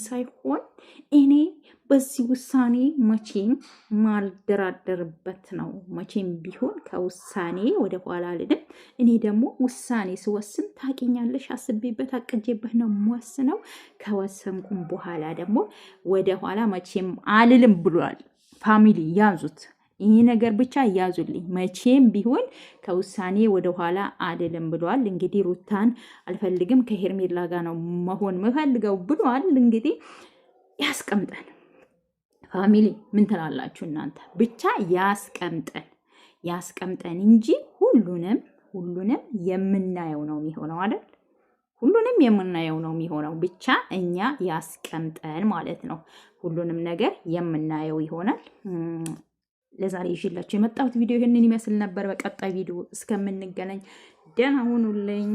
ሳይሆን እኔ በዚህ ውሳኔ መቼም ማልደራደርበት ነው። መቼም ቢሆን ከውሳኔ ወደ ኋላ አልልም። እኔ ደግሞ ውሳኔ ስወስን ታውቂኛለሽ፣ አስቤበት አቅጄበት ነው የምወስነው። ከወሰንኩም በኋላ ደግሞ ወደ ኋላ መቼም አልልም ብሏል። ፋሚሊ ያዙት። ይህ ነገር ብቻ እያዙልኝ። መቼም ቢሆን ከውሳኔ ወደ ኋላ አልልም ብሏል። እንግዲህ ሩታን አልፈልግም ከሄርሜላ ጋር ነው መሆን ምፈልገው ብሏል። እንግዲህ ያስቀምጠን። ፋሚሊ ምን ትላላችሁ እናንተ? ብቻ ያስቀምጠን እንጂ ሁሉንም የምናየው ነው የሚሆነው አይደል? ሁሉንም የምናየው ነው የሚሆነው። ብቻ እኛ ያስቀምጠን ማለት ነው። ሁሉንም ነገር የምናየው ይሆናል። ለዛሬ ይዤላችሁ የመጣሁት ቪዲዮ ይህንን ይመስል ነበር። በቀጣይ ቪዲዮ እስከምንገናኝ ደህና ሁኑልኝ።